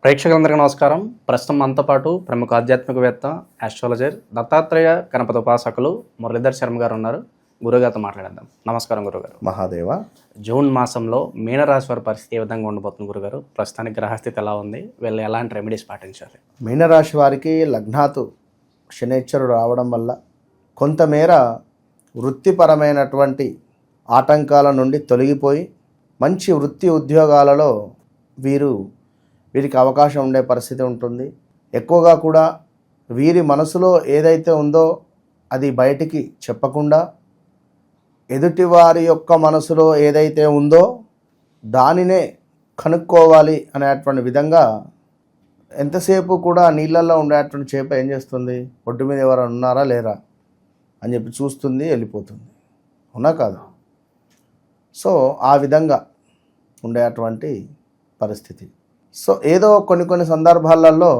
ప్రేక్షకులందరికీ నమస్కారం. ప్రస్తుతం మనతో పాటు ప్రముఖ ఆధ్యాత్మికవేత్త, ఆస్ట్రాలజర్, దత్తాత్రేయ గణపతి ఉపాసకులు మురళీధర్ శర్మ గారు ఉన్నారు. గురుగారితో మాట్లాడేద్దాం. నమస్కారం గురుగారు. మహాదేవ. జూన్ మాసంలో మీనరాశి వారి పరిస్థితి ఏ విధంగా ఉండబోతుంది గురుగారు? ప్రస్తుతానికి గ్రహస్థితి ఎలా ఉంది? వీళ్ళు ఎలాంటి రెమెడీస్ పాటించాలి? మీనరాశి వారికి లగ్నాతు శనైశ్వరుడు రావడం వల్ల కొంతమేర వృత్తిపరమైనటువంటి ఆటంకాల నుండి తొలగిపోయి మంచి వృత్తి ఉద్యోగాలలో వీరికి అవకాశం ఉండే పరిస్థితి ఉంటుంది. ఎక్కువగా కూడా వీరి మనసులో ఏదైతే ఉందో అది బయటికి చెప్పకుండా ఎదుటి వారి యొక్క మనసులో ఏదైతే ఉందో దానినే కనుక్కోవాలి అనేటువంటి విధంగా ఎంతసేపు కూడా నీళ్ళల్లో ఉండేటువంటి చేప ఏం చేస్తుంది, ఒడ్డు మీద ఎవరైనా ఉన్నారా లేరా అని చెప్పి చూస్తుంది, వెళ్ళిపోతుంది. అవునా కాదు? సో ఆ విధంగా ఉండేటువంటి పరిస్థితి. సో ఏదో కొన్ని సందర్భాలలో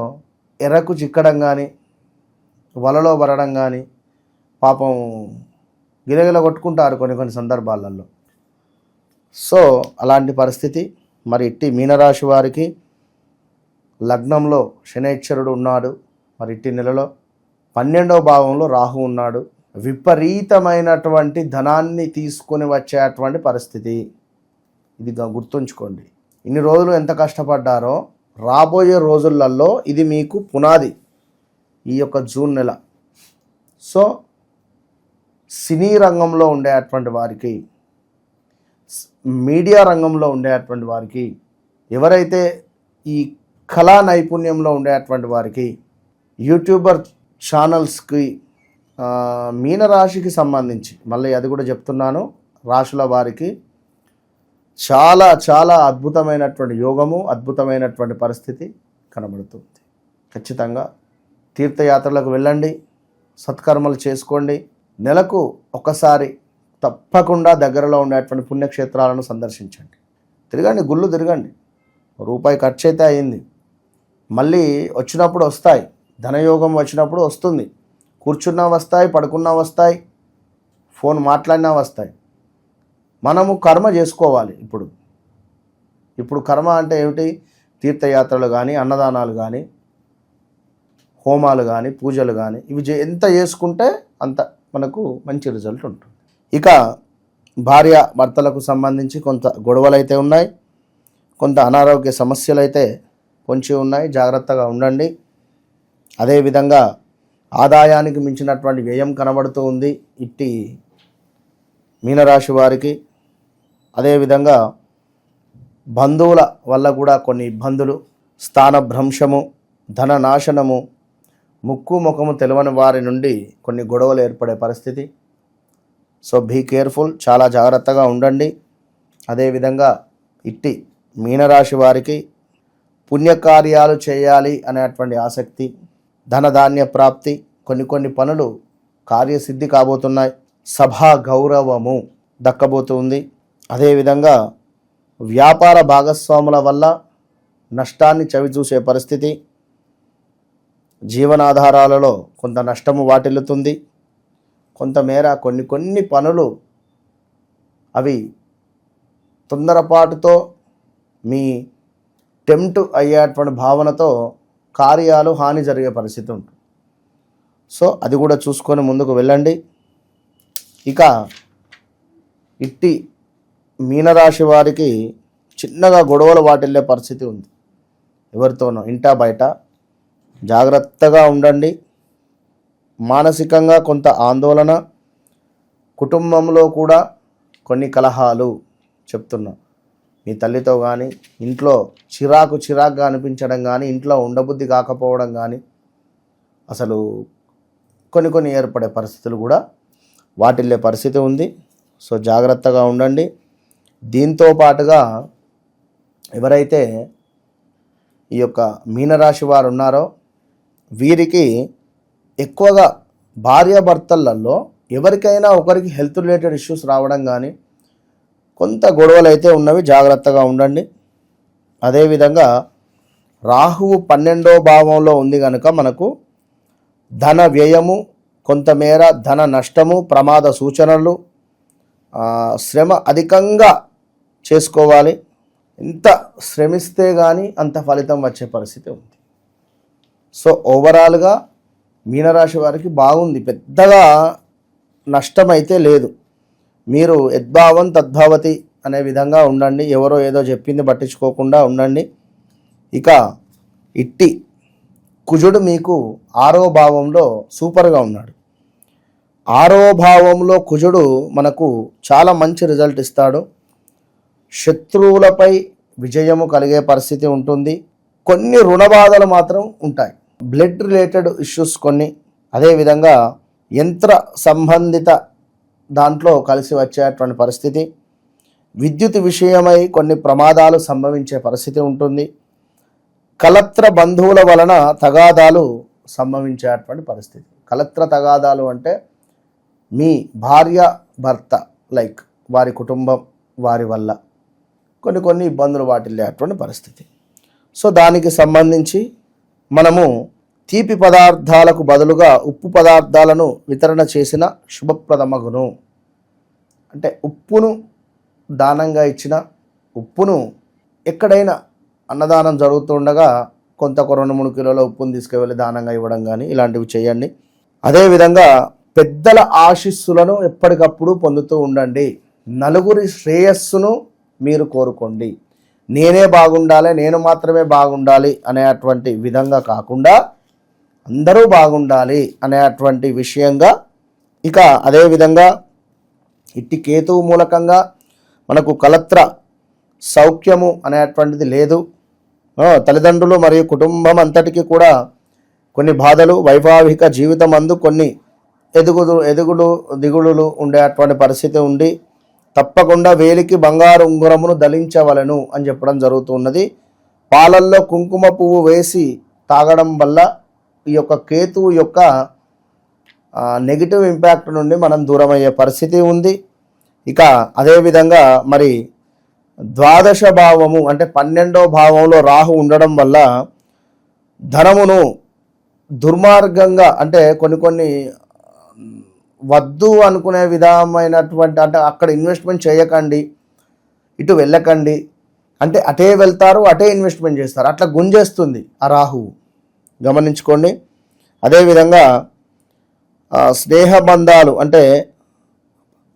ఎర్రకు చిక్కడం కానీ, వలలో పడడం కానీ, పాపం గిలగిల కొట్టుకుంటారు కొన్ని సందర్భాలలో. సో అలాంటి పరిస్థితి. మరి ఇట్టి మీనరాశి వారికి లగ్నంలో శనైశ్వరుడు ఉన్నాడు. మరి ఇట్టి నెలలో 12వ భావంలో రాహు ఉన్నాడు. విపరీతమైనటువంటి ధనాన్ని తీసుకొని వచ్చేటువంటి పరిస్థితి. ఇది గుర్తుంచుకోండి. ఇన్ని రోజులు ఎంత కష్టపడ్డారో రాబోయే రోజులలో ఇది మీకు పునాది. ఈ యొక్క జూన్ నెల. సో సినీ రంగంలో ఉండేటువంటి వారికి, మీడియా రంగంలో ఉండేటువంటి వారికి, ఎవరైతే ఈ కళా నైపుణ్యంలో ఉండేటువంటి వారికి, యూట్యూబర్ ఛానల్స్కి, మీనరాశికి సంబంధించి మళ్ళీ అది కూడా చెప్తున్నాను, రాశుల వారికి చాలా చాలా అద్భుతమైనటువంటి యోగము, అద్భుతమైనటువంటి పరిస్థితి కనబడుతుంది. ఖచ్చితంగా తీర్థయాత్రలకు వెళ్ళండి, సత్కర్మలు చేసుకోండి. నెలకు ఒకసారి తప్పకుండా దగ్గరలో ఉండేటువంటి పుణ్యక్షేత్రాలను సందర్శించండి. తిరగండి, గుళ్ళు తిరగండి. రూపాయి ఖర్చు అయితే అయింది, మళ్ళీ వచ్చినప్పుడు వస్తాయి. ధనయోగం వచ్చినప్పుడు వస్తుంది. కూర్చున్నా వస్తాయి, పడుకున్నా వస్తాయి, ఫోన్ మాట్లాడినా వస్తాయి. మనము కర్మ చేసుకోవాలి. ఇప్పుడు కర్మ అంటే ఏమిటి? తీర్థయాత్రలు కానీ, అన్నదానాలు కానీ, హోమాలు కానీ, పూజలు కానీ, ఇవి ఎంత చేసుకుంటే అంత మనకు మంచి రిజల్ట్ ఉంటుంది. ఇక భార్య భర్తలకు సంబంధించి కొంత గొడవలు అయితే ఉన్నాయి, కొంత అనారోగ్య సమస్యలు అయితే పొంచి ఉన్నాయి. జాగ్రత్తగా ఉండండి. అదేవిధంగా ఆదాయానికి మించినటువంటి వ్యయం కనబడుతూ ఉంది ఇట్టి మీనరాశి వారికి. అదేవిధంగా బంధువుల వల్ల కూడా కొన్ని ఇబ్బందులు, స్థానభ్రంశము, ధన నాశనము, ముక్కు ముఖము తెలవని వారి నుండి కొన్ని గొడవలు ఏర్పడే పరిస్థితి. సో బీ కేర్ఫుల్, చాలా జాగ్రత్తగా ఉండండి. అదేవిధంగా ఇట్టి మీనరాశి వారికి పుణ్యకార్యాలు చేయాలి అనేటువంటి ఆసక్తి, ధనధాన్య ప్రాప్తి, కొన్ని పనులు కార్యసిద్ధి కాబోతున్నాయి. సభా గౌరవము దక్కబోతుంది. అదేవిధంగా వ్యాపార భాగస్వాముల వల్ల నష్టాన్ని చవిచూసే పరిస్థితి. జీవనాధారాలలో కొంత నష్టము వాటిల్లుతుంది. కొంతమేర కొన్ని పనులు అవి తొందరపాటుతో మీ టెంప్ట్ అయ్యేటువంటి భావనతో కార్యాలు హాని జరిగే పరిస్థితి ఉంటుంది. సో అది కూడా చూసుకొని ముందుకు వెళ్ళండి. ఇక ఇట్టి మీనరాశి వారికి చిన్నగా గొడవలు వాటిల్లే పరిస్థితి ఉంది. ఎవరితోనో ఇంటా బయట జాగ్రత్తగా ఉండండి. మానసికంగా కొంత ఆందోళన, కుటుంబంలో కూడా కొన్ని కలహాలు చెప్తున్నా. మీ తల్లితో కానీ, ఇంట్లో చిరాకుగా అనిపించడం కానీ, ఇంట్లో ఉండబుద్ధి కాకపోవడం కానీ, అసలు కొన్ని ఏర్పడే పరిస్థితులు కూడా వాటిల్లే పరిస్థితి ఉంది. సో జాగ్రత్తగా ఉండండి. దీంతో పాటుగా ఎవరైతే ఈ యొక్క మీనరాశి వారు ఉన్నారో వీరికి ఎక్కువగా భార్యాభర్తలలో ఎవరికైనా ఒకరికి హెల్త్ రిలేటెడ్ ఇష్యూస్ రావడం కానీ, కొంత గొడవలు అయితే ఉన్నవి. జాగ్రత్తగా ఉండండి. అదేవిధంగా రాహువు 12వ భావంలో ఉంది కనుక మనకు ధన వ్యయము, కొంతమేర ధన నష్టము, ప్రమాద సూచనలు, శ్రమ అధికంగా చేసుకోవాలి. ఎంత శ్రమిస్తే కానీ అంత ఫలితం వచ్చే పరిస్థితి ఉంది. సో ఓవరాల్గా మీనరాశి వారికి బాగుంది, పెద్దగా నష్టం అయితే లేదు. మీరు యద్భావం తద్భావతి అనే విధంగా ఉండండి, ఎవరో ఏదో చెప్పింది పట్టించుకోకుండా ఉండండి. ఇక ఇట్టి కుజుడు మీకు 6వ భావంలో సూపర్గా ఉన్నాడు. 6వ భావంలో కుజుడు మనకు చాలా మంచి రిజల్ట్ ఇస్తాడు. శత్రువులపై విజయము కలిగే పరిస్థితి ఉంటుంది. కొన్ని రుణ బాధలు మాత్రం ఉంటాయి, బ్లడ్ రిలేటెడ్ ఇష్యూస్ కొన్ని, అదేవిధంగా యంత్ర సంబంధిత దాంట్లో కలిసి వచ్చేటువంటి పరిస్థితి, విద్యుత్ విషయమై కొన్ని ప్రమాదాలు సంభవించే పరిస్థితి ఉంటుంది. కలత్ర బంధువుల వలన తగాదాలు సంభవించేటువంటి పరిస్థితి. కలత్ర తగాదాలు అంటే మీ భార్య భర్త లైక్ వారి కుటుంబం వారి వల్ల కొన్ని ఇబ్బందులు వాటిల్లేటువంటి పరిస్థితి. సో దానికి సంబంధించి మనము తీపి పదార్థాలకు బదులుగా ఉప్పు పదార్థాలను వితరణ చేసిన శుభప్రదమగును. అంటే ఉప్పును దానంగా ఇచ్చిన, ఉప్పును ఎక్కడైనా అన్నదానం జరుగుతుండగా కొంత 2-3 కిలోల ఉప్పును తీసుకువెళ్ళి దానంగా ఇవ్వడం కానీ ఇలాంటివి చేయండి. అదేవిధంగా పెద్దల ఆశీస్సులను ఎప్పటికప్పుడు పొందుతూ ఉండండి. నలుగురి శ్రేయస్సును మీరు కోరుకోండి. నేనే బాగుండాలి, నేను మాత్రమే బాగుండాలి అనేటువంటి విధంగా కాకుండా అందరూ బాగుండాలి అనేటువంటి విషయంగా. ఇక అదేవిధంగా ఇట్టి కేతువు మూలకంగా మనకు కలత్ర సౌఖ్యము అనేటువంటిది లేదు. తల్లిదండ్రులు మరియు కుటుంబం అంతటికీ కూడా కొన్ని బాధలు, వైవాహిక జీవితం అందు కొన్ని ఎదుగుడు దిగుడులు ఉండేటువంటి పరిస్థితి ఉండి తప్పకుండా వేలికి బంగారు ఉంగరమును ధరించవలను అని చెప్పడం జరుగుతున్నది. పాలల్లో కుంకుమ పువ్వు వేసి తాగడం వల్ల ఈ యొక్క కేతువు యొక్క నెగిటివ్ ఇంపాక్ట్ నుండి మనం దూరం అయ్యే పరిస్థితి ఉంది. ఇక అదేవిధంగా మరి 12వ భావము అంటే 12వ భావంలో రాహు ఉండడం వల్ల ధనమును దుర్మార్గంగా అంటే కొన్ని వద్దు అనుకునే విధమైనటువంటి, అంటే అక్కడ ఇన్వెస్ట్మెంట్ చేయకండి, ఇటు వెళ్ళకండి అంటే అటే వెళ్తారు, అటే ఇన్వెస్ట్మెంట్ చేస్తారు, అట్లా గుంజేస్తుంది ఆ రాహువు, గమనించుకోండి. అదేవిధంగా స్నేహబంధాలు అంటే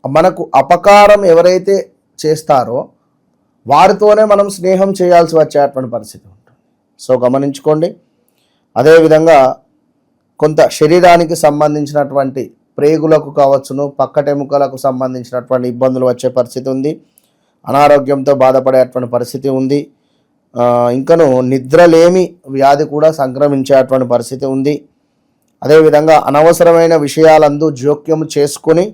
మనకు అపకారం ఎవరైతే చేస్తారో వారితోనే మనం స్నేహం చేయాల్సి వచ్చేటువంటి పరిస్థితి ఉంటుంది. సో గమనించుకోండి. అదేవిధంగా కొంత శరీరానికి సంబంధించినటువంటి ప్రేగులకు కావచ్చును, పక్కటెముకలకు సంబంధించినటువంటి ఇబ్బందులు వచ్చే పరిస్థితి ఉంది. అనారోగ్యంతో బాధపడేటువంటి పరిస్థితి ఉంది. ఇంకను నిద్రలేమి వ్యాధి కూడా సంక్రమించేటువంటి పరిస్థితి ఉంది. అదేవిధంగా అనవసరమైన విషయాలందు జోక్యం చేసుకుని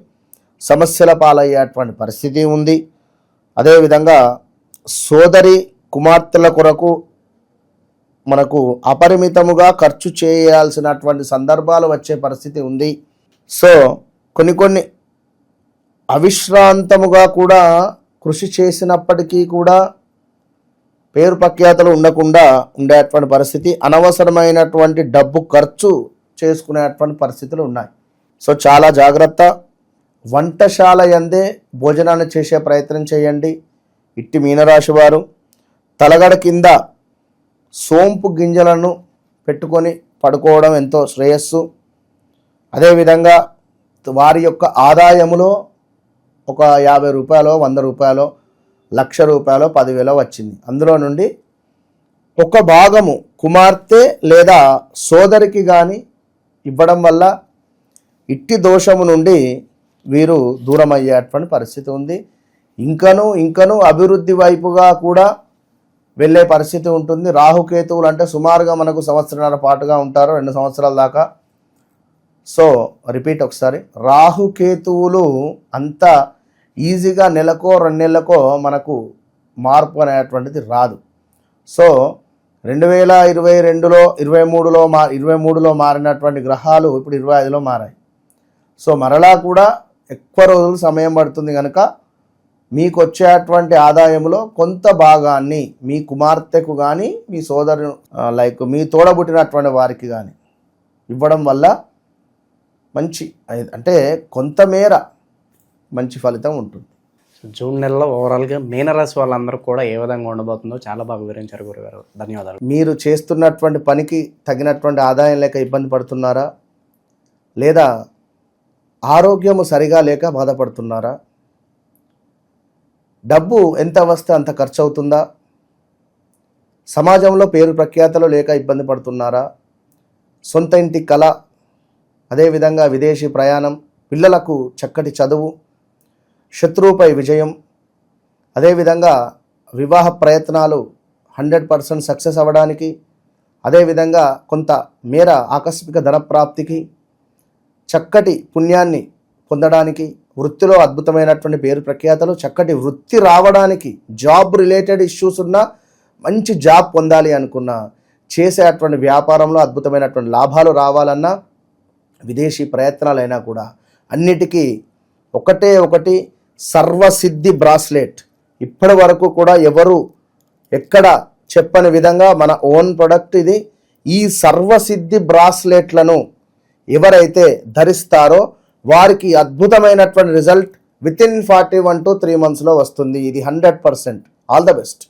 సమస్యల పాలయ్యేటువంటి పరిస్థితి ఉంది. అదేవిధంగా సోదరి కుమార్తెల కొరకు మనకు అపరిమితముగా ఖర్చు చేయాల్సినటువంటి సందర్భాలు వచ్చే పరిస్థితి ఉంది. సో కొన్ని అవిశ్రాంతముగా కూడా కృషి చేసినప్పటికీ కూడా పేరు ప్రఖ్యాతలు ఉండకుండా ఉండేటువంటి పరిస్థితి, అనవసరమైనటువంటి డబ్బు ఖర్చు చేసుకునేటువంటి పరిస్థితులు ఉన్నాయి. సో చాలా జాగ్రత్త. వంటశాల యందే భోజనాన్ని చేసే ప్రయత్నం చేయండి. ఇట్టి మీనరాశి వారు తలగడ కింద సోంపు గింజలను పెట్టుకొని పడుకోవడం ఎంతో శ్రేయస్సు. అదేవిధంగా వారి యొక్క ఆదాయములో ఒక 50 రూపాయలు, 100 రూపాయలు, 1,00,000 రూపాయలు, 10,000 వచ్చింది, అందులో నుండి ఒక భాగము కుమార్తె లేదా సోదరికి కానీ ఇవ్వడం వల్ల ఇట్టి దోషము నుండి వీరు దూరం అయ్యేటువంటి పరిస్థితి ఉంది. ఇంకను అభివృద్ధి వైపుగా కూడా వెళ్ళే పరిస్థితి ఉంటుంది. రాహుకేతువులు అంటే సుమారుగా మనకు సంవత్సరాల పాటుగా ఉంటారు, 2 సంవత్సరాల దాకా. సో రిపీట్ ఒకసారి, రాహుకేతువులు అంత ఈజీగా నెలకో 2 నెలలకో మనకు మార్పు అనేటువంటిది రాదు. సో 2022లో 23లో మారినటువంటి గ్రహాలు ఇప్పుడు 25లో మారాయి. సో మరలా కూడా ఎక్కువ రోజులు సమయం పడుతుంది కనుక మీకు వచ్చేటువంటి ఆదాయంలో కొంత భాగాన్ని మీ కుమార్తెకు కానీ మీ సోదరు లైక్ మీ తోడబుట్టినటువంటి వారికి కానీ ఇవ్వడం వల్ల మంచి అంటే కొంతమేర మంచి ఫలితం ఉంటుంది. జూన్ నెలలో ఓవరాల్గా మీనరాశి వాళ్ళందరూ కూడా ఏ విధంగా ఉండబోతుందో చాలా బాగా వివరించారు గురుగారు. ధన్యవాదాలు. మీరు చేస్తున్నటువంటి పనికి తగినటువంటి ఆదాయం లేక ఇబ్బంది పడుతున్నారా, లేదా ఆరోగ్యము సరిగా లేక బాధపడుతున్నారా, డబ్బు ఎంత వస్తే అంత ఖర్చు అవుతుందా, సమాజంలో పేరు ప్రఖ్యాతలు లేక ఇబ్బంది పడుతున్నారా, సొంత ఇంటి కళ, అదేవిధంగా విదేశీ ప్రయాణం, పిల్లలకు చక్కటి చదువు, శత్రువుపై విజయం, అదేవిధంగా వివాహ ప్రయత్నాలు 100% సక్సెస్ అవ్వడానికి, అదేవిధంగా కొంత మేర ఆకస్మిక ధనప్రాప్తికి, చక్కటి పుణ్యాన్ని పొందడానికి, వృత్తిలో అద్భుతమైనటువంటి పేరు ప్రఖ్యాతలు, చక్కటి వృత్తి రావడానికి, జాబ్ రిలేటెడ్ ఇష్యూస్ ఉన్న మంచి జాబ్ పొందాలి అనుకున్న, చేసేటువంటి వ్యాపారంలో అద్భుతమైనటువంటి లాభాలు రావాలన్నా, విదేశీ ప్రయత్నాలైనా కూడా అన్నిటికీ ఒకటి సర్వసిద్ధి బ్రాస్లెట్. ఇప్పటి వరకు కూడా ఎవరు ఎక్కడ చెప్పని విధంగా మన ఓన్ ప్రొడక్ట్ ఇది. ఈ సర్వసిద్ధి బ్రాస్లెట్లను ఎవరైతే ధరిస్తారో వారికి అద్భుతమైనటువంటి result with in 41 to 3 months వస్తుంది. ఇది 100%. All the best.